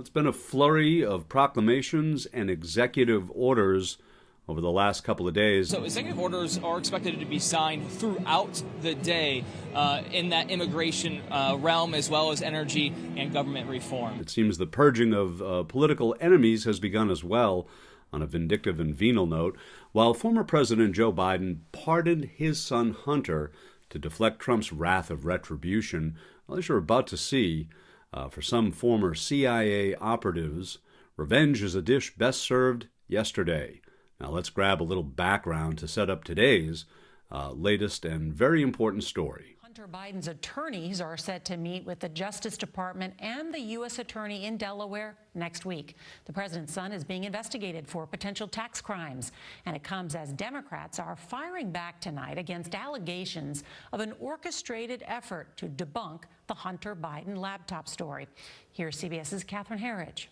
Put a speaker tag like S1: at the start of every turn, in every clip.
S1: It's been a flurry of proclamations and executive orders over the last couple of days.
S2: So executive orders are expected to be signed throughout the day in that immigration realm, as well as energy and government reform.
S1: It seems the purging of political enemies has begun as well, on a vindictive and venal note, while former President Joe Biden pardoned his son Hunter to deflect Trump's wrath of retribution. Well, as you're about to see, for some former CIA operatives, revenge is a dish best served yesterday. Now let's grab a little background to set up today's latest and very important story.
S3: Hunter Biden's attorneys are set to meet with the Justice Department and the U.S. Attorney in Delaware next week. The president's son is being investigated for potential tax crimes, and it comes as Democrats are firing back tonight against allegations of an orchestrated effort to debunk the Hunter Biden laptop story. Here's CBS's Catherine Herridge.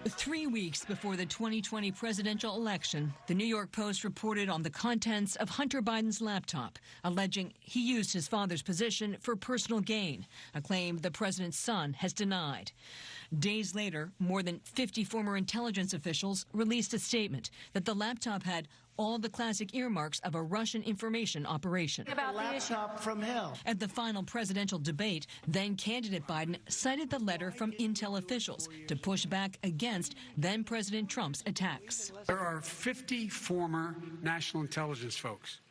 S4: 3 weeks before the 2020 presidential election, the New York Post reported on the contents of Hunter Biden's laptop, alleging he used his father's position for personal gain, a claim the president's son has denied. Days later, more than 50 former intelligence officials released a statement that the laptop had all the classic earmarks of a Russian information operation.
S5: About the laptop from hell.
S4: At the final presidential debate, then-candidate Biden cited the letter from intel officials to push back against then-President Trump's attacks.
S6: There are 50 former national intelligence folks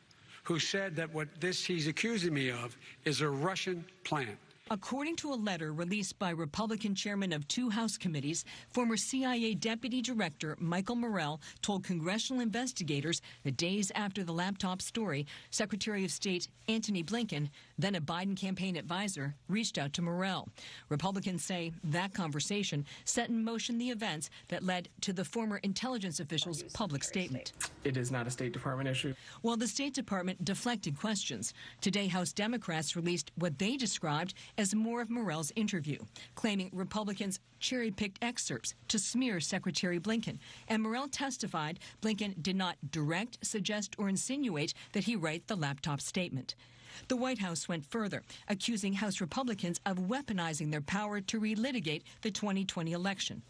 S6: who said that what he's accusing me of is a Russian plan.
S4: According to a letter released by Republican chairman of 2 House committees, former CIA Deputy Director Michael Morell told congressional investigators that days after the laptop story, Secretary of State Antony Blinken, then a Biden campaign advisor, reached out to Morell. Republicans say that conversation set in motion the events that led to the former intelligence official's public statement.
S7: It is not a State Department issue.
S4: While the State Department deflected questions, today House Democrats released what they described as more of Morell's interview, claiming Republicans cherry-picked excerpts to smear Secretary Blinken. And Morell testified Blinken did not direct, suggest, or insinuate that he write the laptop statement. The White House went further, accusing House Republicans of weaponizing their power to relitigate the 2020 election.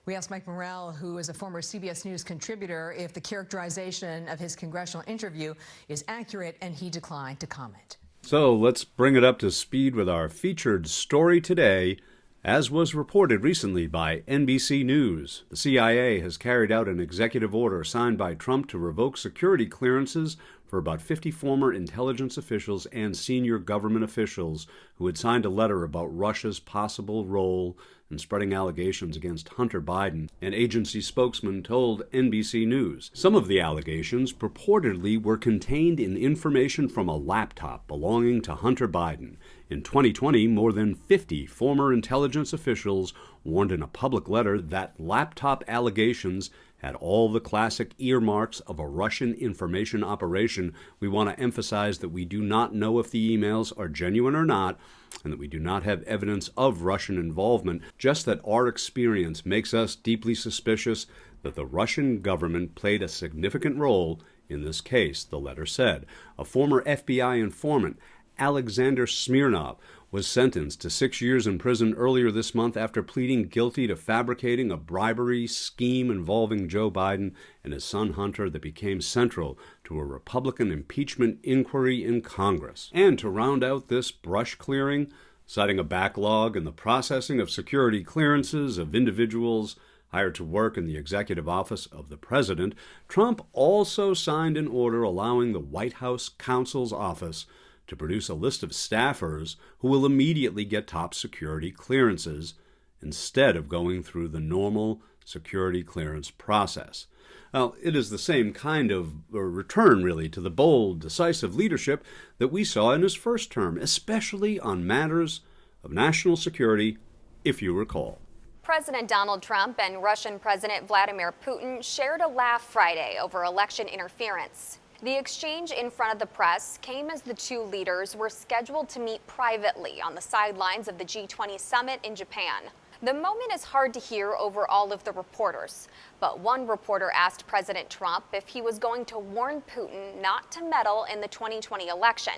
S8: We asked Mike Morell, who is a former CBS News contributor, if the characterization of his congressional interview is accurate, and he declined to comment.
S1: So let's bring it up to speed with our featured story today. As was reported recently by NBC News, the CIA has carried out an executive order signed by Trump to revoke security clearances for about 50 former intelligence officials and senior government officials who had signed a letter about Russia's possible role in spreading allegations against Hunter Biden. An agency spokesman told NBC News some of the allegations purportedly were contained in information from a laptop belonging to Hunter Biden. In 2020, more than 50 former intelligence officials warned in a public letter that laptop allegations had all the classic earmarks of a Russian information operation. We want to emphasize that we do not know if the emails are genuine or not, and that we do not have evidence of Russian involvement, just that our experience makes us deeply suspicious that the Russian government played a significant role in this case, the letter said. A former FBI informant, Alexander Smirnov, was sentenced to 6 years in prison earlier this month after pleading guilty to fabricating a bribery scheme involving Joe Biden and his son Hunter that became central to a Republican impeachment inquiry in Congress. And to round out this brush clearing, citing a backlog in the processing of security clearances of individuals hired to work in the executive office of the president, Trump also signed an order allowing the White House counsel's office to produce a list of staffers who will immediately get top security clearances instead of going through the normal security clearance process. Now, it is the same kind of return, really, to the bold, decisive leadership that we saw in his first term, especially on matters of national security, if you recall.
S9: President Donald Trump and Russian President Vladimir Putin shared a laugh Friday over election interference. The exchange in front of the press came as the two leaders were scheduled to meet privately on the sidelines of the G20 summit in Japan. The moment is hard to hear over all of the reporters, but one reporter asked President Trump if he was going to warn Putin not to meddle in the 2020 election.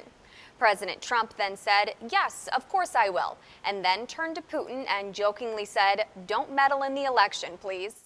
S9: President Trump then said, "Yes, of course I will," and then turned to Putin and jokingly said, "Don't meddle in the election, please."